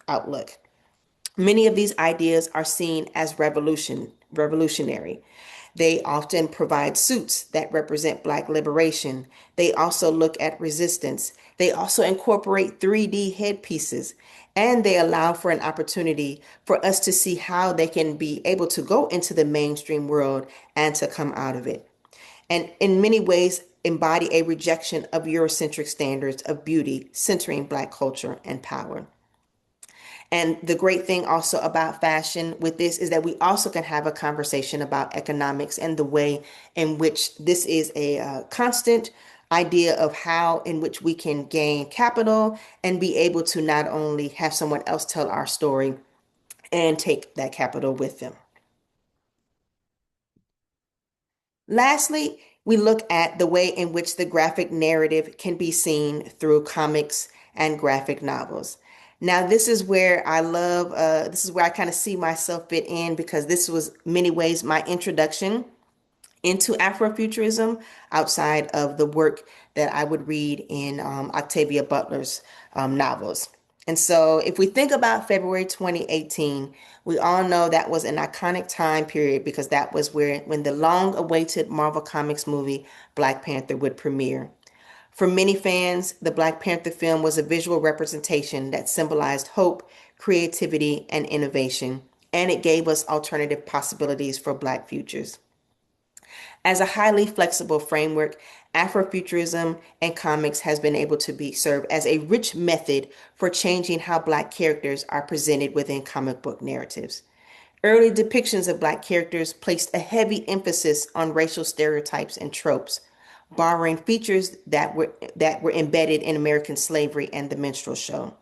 outlook. Many of these ideas are seen as revolutionary. They often provide suits that represent Black liberation. They also look at resistance. They also incorporate 3D headpieces, and they allow for an opportunity for us to see how they can be able to go into the mainstream world and to come out of it. And in many ways, embody a rejection of Eurocentric standards of beauty, centering Black culture and power. And the great thing also about fashion with this is that we also can have a conversation about economics and the way in which this is a constant idea of how in which we can gain capital and be able to not only have someone else tell our story and take that capital with them. Lastly, we look at the way in which the graphic narrative can be seen through comics and graphic novels. Now, this is where I love, this is where I kind of see myself fit in because this was many ways my introduction into Afrofuturism outside of the work that I would read in Octavia Butler's novels. And so if we think about February 2018, we all know that was an iconic time period because that was when the long-awaited Marvel Comics movie Black Panther would premiere. For many fans, the Black Panther film was a visual representation that symbolized hope, creativity, and innovation, and it gave us alternative possibilities for Black futures. As a highly flexible framework, Afrofuturism and comics has been able to be served as a rich method for changing how Black characters are presented within comic book narratives. Early depictions of Black characters placed a heavy emphasis on racial stereotypes and tropes, borrowing features that were embedded in American slavery and the minstrel show.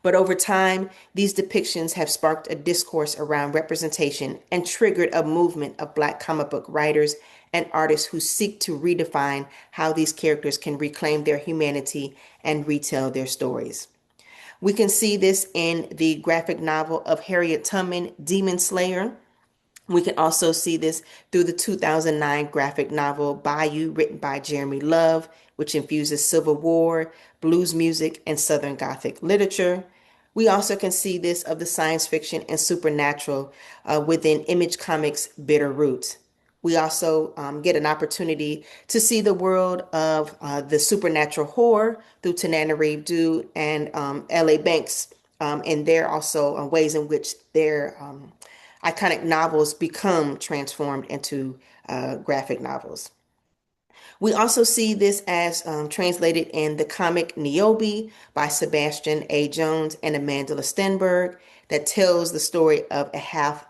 But over time, these depictions have sparked a discourse around representation and triggered a movement of Black comic book writers and artists who seek to redefine how these characters can reclaim their humanity and retell their stories. We can see this in the graphic novel of Harriet Tubman, Demon Slayer. We can also see this through the 2009 graphic novel Bayou, written by Jeremy Love, which infuses Civil War, blues music, and Southern Gothic literature. We also can see this of the science fiction and supernatural within Image Comics' Bitter Root. We also get an opportunity to see the world of the supernatural horror through Tananarive Due and L.A. Banks, and there also ways in which their iconic novels become transformed into graphic novels. We also see this as translated in the comic Niobe by Sebastian A. Jones and Amanda Stenberg that tells the story of a half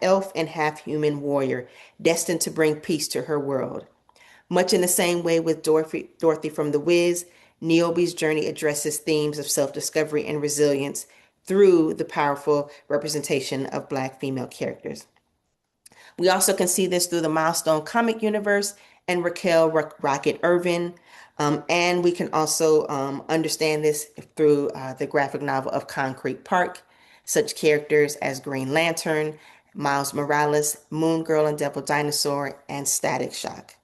elf and half human warrior destined to bring peace to her world. Much in the same way with Dorothy from The Wiz, Niobe's journey addresses themes of self-discovery and resilience through the powerful representation of Black female characters. We also can see this through the Milestone comic universe and Raquel Rocket Irvin. And we can also understand this through the graphic novel of Concrete Park, such characters as Green Lantern, Miles Morales, Moon Girl and Devil Dinosaur, and Static Shock.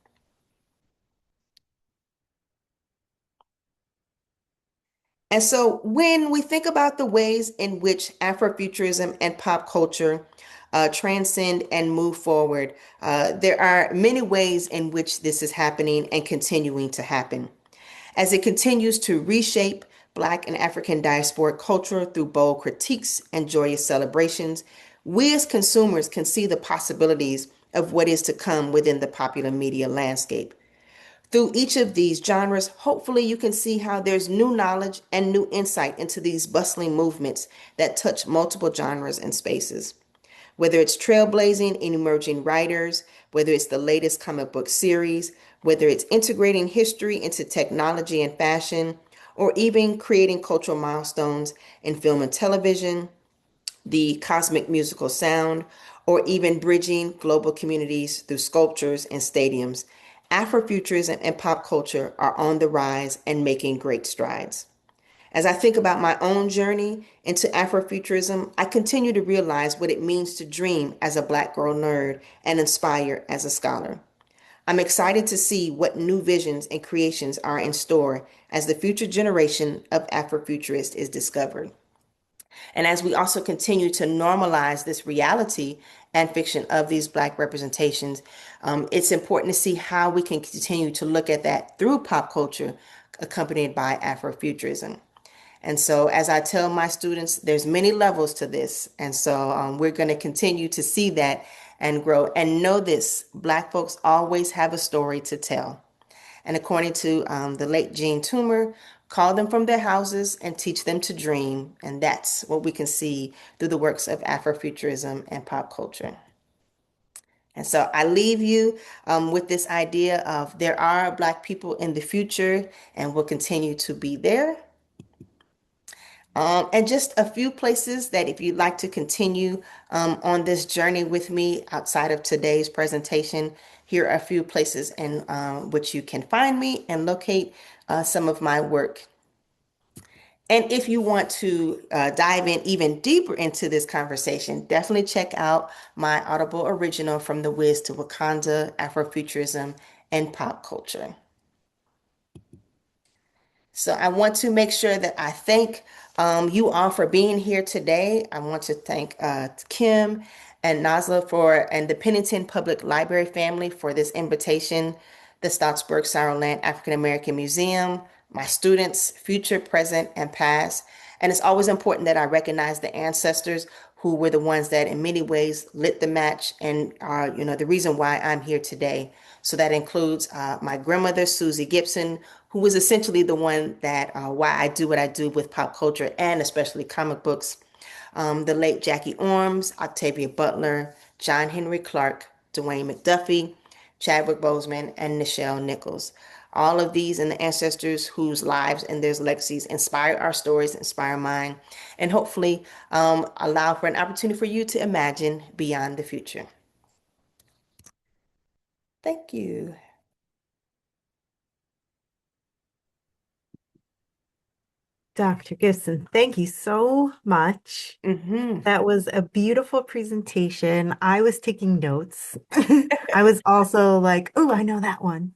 And so when we think about the ways in which Afrofuturism and pop culture transcend and move forward, there are many ways in which this is happening and continuing to happen. As it continues to reshape Black and African diasporic culture through bold critiques and joyous celebrations, we as consumers can see the possibilities of what is to come within the popular media landscape. Through each of these genres, hopefully you can see how there's new knowledge and new insight into these bustling movements that touch multiple genres and spaces. Whether it's trailblazing in emerging writers, whether it's the latest comic book series, whether it's integrating history into technology and fashion, or even creating cultural milestones in film and television, the cosmic musical sound, or even bridging global communities through sculptures and stadiums, Afrofuturism and pop culture are on the rise and making great strides. As I think about my own journey into Afrofuturism, I continue to realize what it means to dream as a Black girl nerd and inspire as a scholar. I'm excited to see what new visions and creations are in store as the future generation of Afrofuturists is discovered. And as we also continue to normalize this reality and fiction of these Black representations, it's important to see how we can continue to look at that through pop culture accompanied by Afrofuturism. And so, as I tell my students, there's many levels to this. And so we're going to continue to see that and grow. And know this, Black folks always have a story to tell. And according to the late Jean Toomer, call them from their houses and teach them to dream. And that's what we can see through the works of Afrofuturism and pop culture. And so I leave you with this idea of there are Black people in the future and will continue to be there. And just a few places that if you'd like to continue on this journey with me outside of today's presentation, here are a few places in which you can find me and locate some of my work. And if you want to dive in even deeper into this conversation, definitely check out my Audible original From the Wiz to Wakanda, Afrofuturism, and Pop Culture. So I want to make sure that I thank you all for being here today. I want to thank Kim and Nazla and the Pennington Public Library family for this invitation, the Stottsburg Sauerland African American Museum, my students, future, present, and past. And it's always important that I recognize the ancestors who were the ones that in many ways lit the match and are, the reason why I'm here today. So that includes my grandmother, Susie Gipson, who was essentially the one that why I do what I do with pop culture and especially comic books. The late Jackie Orms, Octavia Butler, John Henry Clark, Dwayne McDuffie, Chadwick Boseman, and Nichelle Nichols. All of these and the ancestors whose lives and their legacies inspire our stories, inspire mine, and hopefully allow for an opportunity for you to imagine beyond the future. Thank you. Dr. Gibson, thank you so much. Mm-hmm. That was a beautiful presentation. I was taking notes. I was also like, oh, I know that one.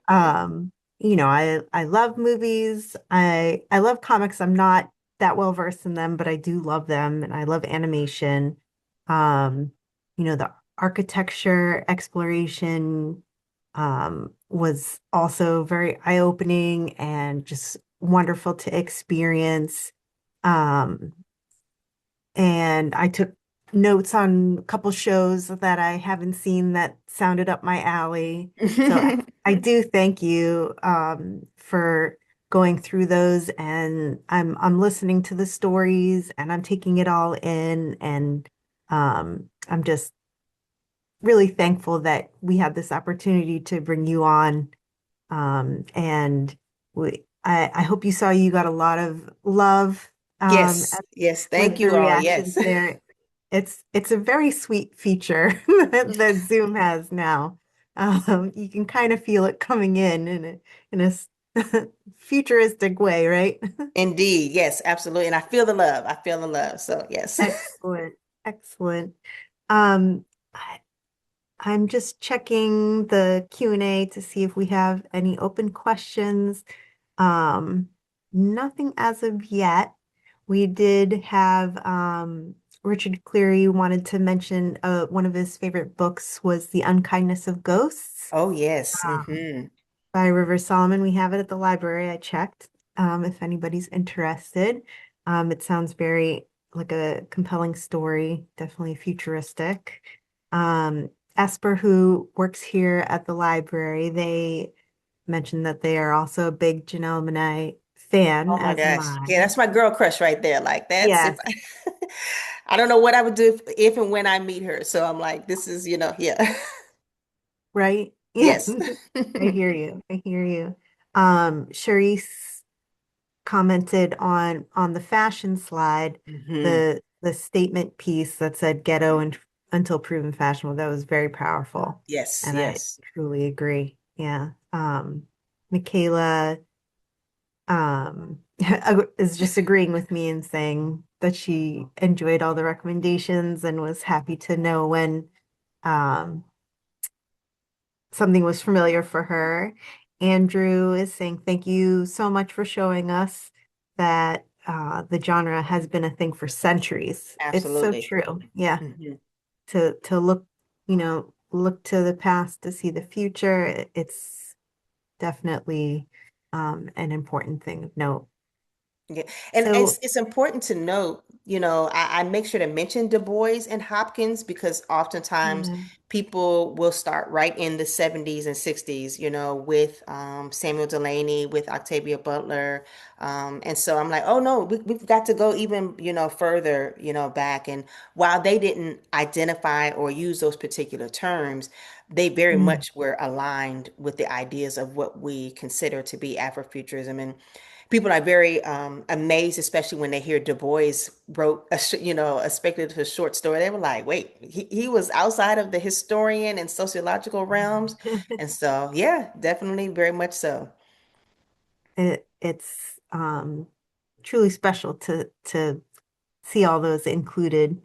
Um, I love movies. I love comics. I'm not that well versed in them, but I do love them and I love animation. Um, the architecture exploration was also very eye-opening and just wonderful to experience. Um, and I took notes on a couple shows that I haven't seen that sounded up my alley. So I do thank you for going through those, and I'm listening to the stories and I'm taking it all in, and I'm just really thankful that we had this opportunity to bring you on. And I hope you saw you got a lot of love Yes, yes. Thank with the you all. Yes. reactions there. It's a very sweet feature that Zoom has now. You can kind of feel it coming in a futuristic way, right? Indeed. Yes, absolutely. And I feel the love. I feel the love. So, yes. Excellent, excellent. Um, I, I'm just checking the Q&A to see if we have any open questions. Um, Nothing as of yet. We did have Richard Cleary wanted to mention one of his favorite books was The Unkindness of Ghosts Oh, yes. um, Hmm. by River Solomon. We have it at the library. I checked if anybody's interested. It sounds very like a compelling story, definitely futuristic. Um, Esper, who works here at the library, they mentioned that they are also a big Janelle Monáe fan, Oh my as am gosh. I. Yeah, that's my girl crush right there. Like that's if Yes, I don't know what I would do if and when I meet her. So I'm like, this is, yeah. right? Yeah, Yes. I hear you. I hear you. Charisse commented on the fashion slide, Hmm. the statement piece that said ghetto and until proven fashionable. That was very powerful. Yes, And I yes. truly agree. Yeah. Michaela is just agreeing with me and saying that she enjoyed all the recommendations and was happy to know when um, something was familiar for her. Andrew is saying thank you so much for showing us that the genre has been a thing for centuries. It's so Absolutely. true. Yeah. Hmm. To look, look to the past to see the future. It's definitely an important thing of note. Yeah. And So, it's important to note, I make sure to mention Du Bois and Hopkins because oftentimes yeah. people will start right in the 70s and 60s, with Samuel Delaney, with Octavia Butler. And so I'm like, oh no, we've got to go even, further, back. And while they didn't identify or use those particular terms, they very Mm. much were aligned with the ideas of what we consider to be Afrofuturism. And people are very amazed, especially when they hear Du Bois wrote a speculative short story. They were like, wait, he was outside of the historian and sociological realms. And so, yeah, definitely very much so. It's truly special to see all those included.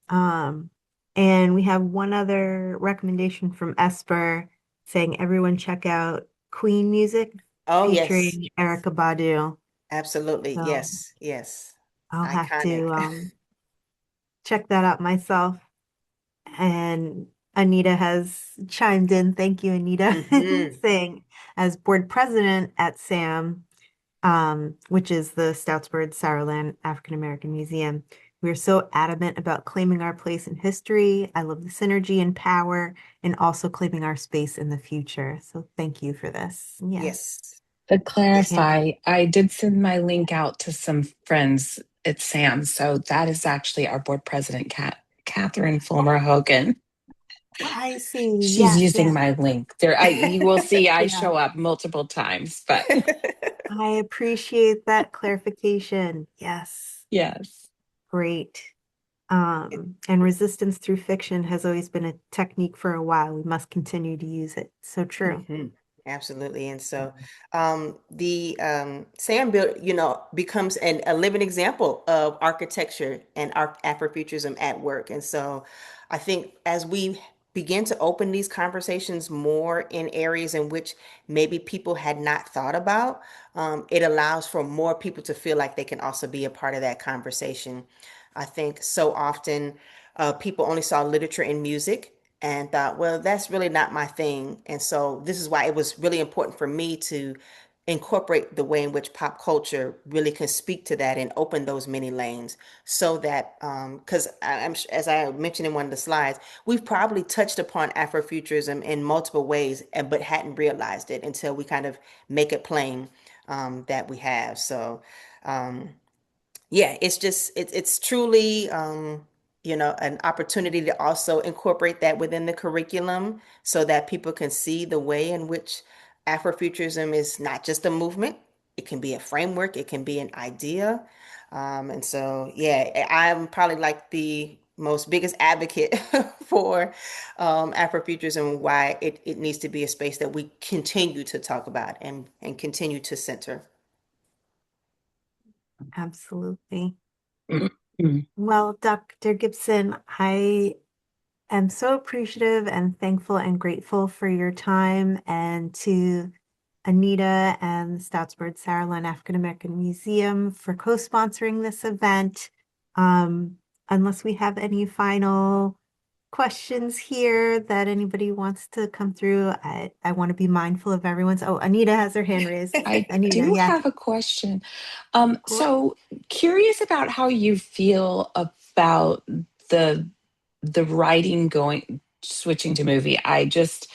Um, and we have one other recommendation from Esper saying everyone check out Queen music Oh, yes, featuring Erica Badu. absolutely. So Yes, yes. I'll have Iconic. to check that out myself. And Anita has chimed in. Thank you, Anita, Hmm. saying as board president at SAM, which is the Stoutsburg Sauerland African American Museum. We're so adamant about claiming our place in history. I love the synergy and power, and also claiming our space in the future. So thank you for this. Yes. Yes, To yes. And clarify, I did send my link out to some friends at SAM. So that is actually our board president, Catherine Fulmer Hogan. I see. She's Yes, using yes. my link there. You will see I Yeah. show up multiple times, but I appreciate that clarification. Yes. yes. Great. And resistance through fiction has always been a technique for a while. We must continue to use it. So true. Hmm. Absolutely. And so the Sam build, becomes a living example of architecture and Afrofuturism at work. And so I think as we begin to open these conversations more in areas in which maybe people had not thought about, it allows for more people to feel like they can also be a part of that conversation. I think so often people only saw literature and music and thought, well, that's really not my thing. And so this is why it was really important for me to incorporate the way in which pop culture really can speak to that and open those many lanes so that because I'm as I mentioned in one of the slides, we've probably touched upon Afrofuturism in multiple ways but hadn't realized it until we kind of make it plain. that we have. So, um, yeah, it's just it's truly an opportunity to also incorporate that within the curriculum so that people can see the way in which Afrofuturism is not just a movement, it can be a framework, it can be an idea. And so yeah, I'm probably like the most biggest advocate for Afrofuturism and why it needs to be a space that we continue to talk about and continue to center. Absolutely. Well, Dr. Gibson, I am so appreciative and thankful and grateful for your time, and to Anita and the Stoutsburg Saraland African American Museum for co-sponsoring this event. Unless we have any final questions here that anybody wants to come through, I want to be mindful of everyone's. Oh, Anita has her hand raised. I Anita, do yeah, have a question. of course. So curious about how you feel about the the writing going switching to movie. I just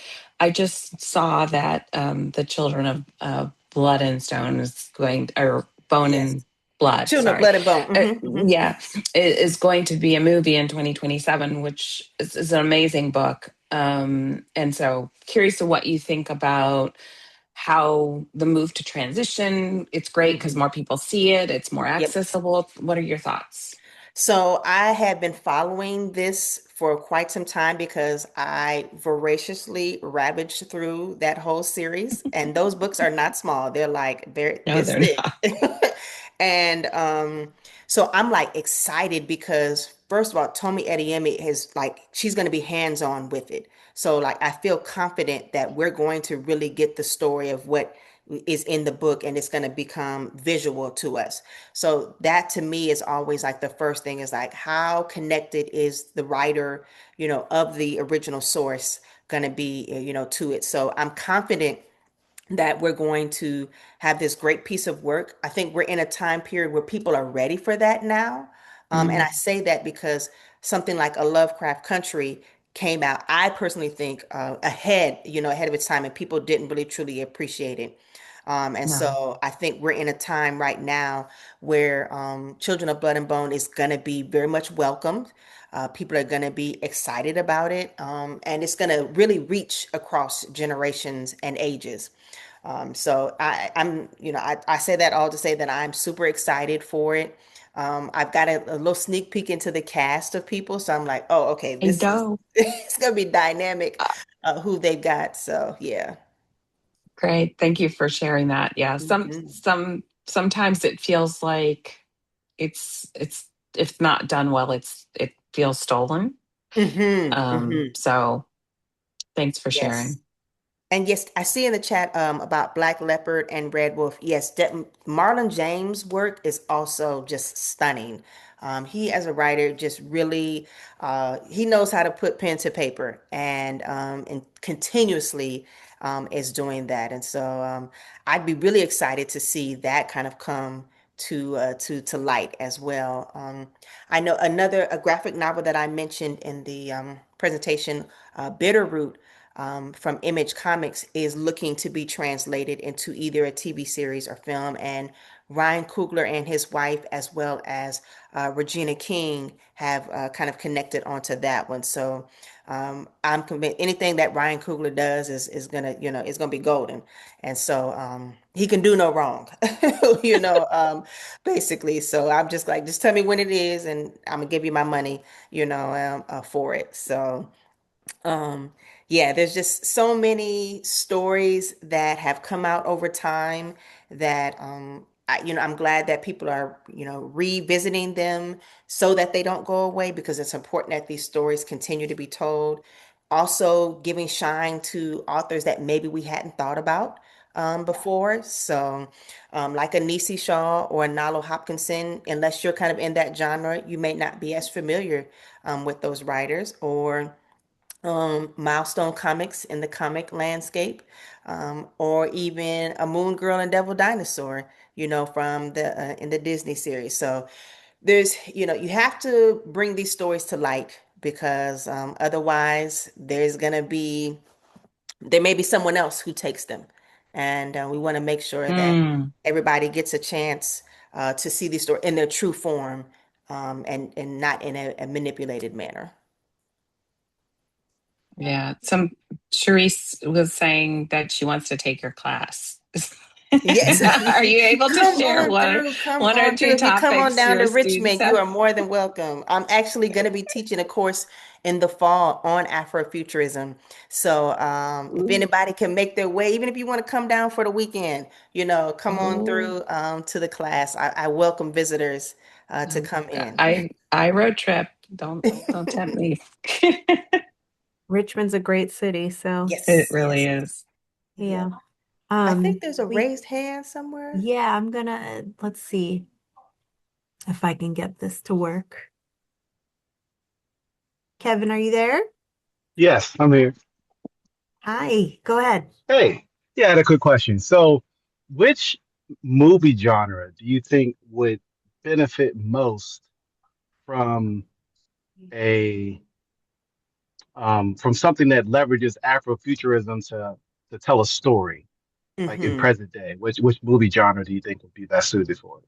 saw that the Children of Blood and Stone is going, or Bone Yes. and Blood, Children of sorry. Blood and Bone. Yeah, is going to be a movie in 2027, which is an amazing book. And so curious to what you think about how the move to transition. It's great because Mhm. more people see it, it's more Yep. accessible. What are your thoughts? So I have been following this for quite some time because I voraciously ravaged through that whole series. And those books are not small. They're like very No, this they're thick. not. And so I'm like excited because first of all, Tomi Adeyemi has like she's going to be hands-on with it. So like I feel confident that we're going to really get the story of what is in the book and it's going to become visual to us. So that to me is always like the first thing is like how connected is the writer, of the original source going to be, to it. So I'm confident that we're going to have this great piece of work. I think we're in a time period where people are ready for that now. And Mm, I say that because something like A Lovecraft Country came out, I personally think, ahead of its time, and people didn't really truly appreciate it. And no. so I think we're in a time right now where Children of Blood and Bone is going to be very much welcomed. People are going to be excited about it, and it's going to really reach across generations and ages. So I say that all to say that I'm super excited for it. I've got a little sneak peek into the cast of people, so I'm like, oh, okay, And this is go. it's gonna be dynamic, who they've got. So yeah. Great. Thank you for sharing that. Yeah. Hmm. Sometimes it feels like it's if not done well, it feels stolen. Hmm. Hmm. So thanks for Yes. sharing. And yes, I see in the chat about Black Leopard and Red Wolf. Yes, Marlon James' work is also just stunning. He, as a writer, just really he knows how to put pen to paper and continuously is doing that. And so I'd be really excited to see that kind of come to light as well. I know a graphic novel that I mentioned in the presentation, Bitterroot from Image Comics is looking to be translated into either a TV series or film. And Ryan Coogler and his wife, as well as Regina King, have kind of connected onto that one. So I'm convinced anything that Ryan Coogler does is gonna, is gonna be golden. And so he can do no wrong, you know, um, basically. So I'm just like, just tell me when it is, and I'm gonna give you my money, for it. So. Um, yeah, there's just so many stories that have come out over time that I'm glad that people are, revisiting them so that they don't go away because it's important that these stories continue to be told. Also, giving shine to authors that maybe we hadn't thought about before. So, like a Nisi Shaw or a Nalo Hopkinson, unless you're kind of in that genre, you may not be as familiar with those writers or milestone comics in the comic landscape, or even a Moon Girl and Devil Dinosaur, from the in the Disney series. So there's, you have to bring these stories to light because otherwise there may be someone else who takes them. And we want to make sure that Mm, everybody gets a chance to see these stories in their true form, and not in a manipulated manner. yeah. Sharice was saying that she wants to take your class. Yes. Are you able to Come share on through. Come one or on through. two If you come on topics down your to students Richmond, you have? are more than welcome. I'm actually going to be teaching a course in the fall on Afrofuturism. So, if Ooh, anybody can make their way, even if you want to come down for the weekend, come on oh, through to the class. I welcome visitors to oh, come in. I road trip. Don't tempt me. Richmond's a great city, so It Yes, really yes. is. Yep. yeah. I think there's a We raised hand somewhere. yeah, I'm gonna let's see if I can get this to work. Kevin, are you there? Yes, I'm here. Hi, go ahead. Hey, yeah, I had a quick question. So, which movie genre do you think would benefit most from a from something that leverages Afrofuturism to tell a story, like in Hmm. present day? Which movie genre do you think would be best suited for it?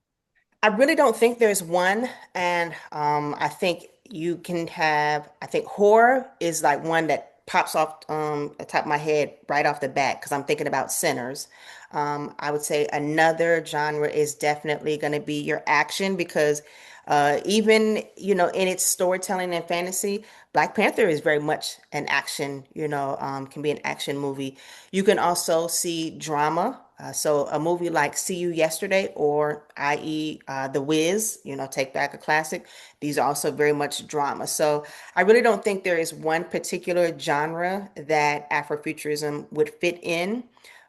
I really don't think there's one, and I think you can have. I think horror is like one that pops off the top of my head right off the bat because I'm thinking about Sinners. I would say another genre is definitely going to be your action because even in its storytelling and fantasy, Black Panther is very much an action. Can be an action movie. You can also see drama. So a movie like See You Yesterday or i.e. The Wiz, Take Back a Classic. These are also very much drama. So I really don't think there is one particular genre that Afrofuturism would fit in.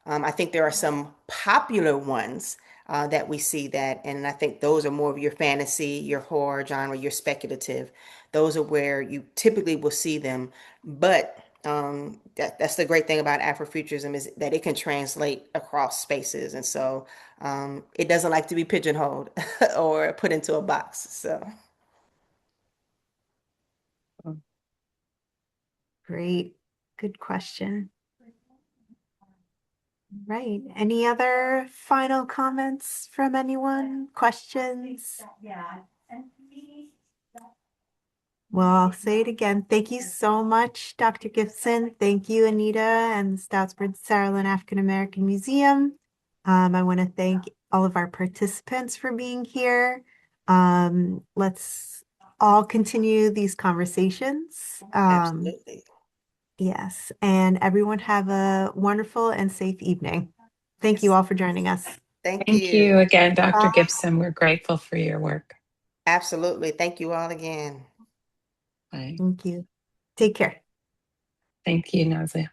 I think there are some popular ones that we see that, and I think those are more of your fantasy, your horror genre, your speculative. Those are where you typically will see them. But that's the great thing about Afrofuturism is that it can translate across spaces, and so it doesn't like to be pigeonholed or put into a box. So Great. Good question. Right. Any other final comments from anyone? Questions? Well, I'll say it again. Thank you so much, Dr. Gibson. Thank you, Anita, and the Stroudsburg Saraland African American Museum. I want to thank all of our participants for being here. Let's all continue these conversations. absolutely. Yes, and everyone have a wonderful and safe evening. Thank you Yes. all for joining us. Thank Thank you you. again, Dr. Bye. Gibson. We're grateful for your work. Absolutely. Thank you all again. Bye. Thank you. Take care. Thank you, Nazia.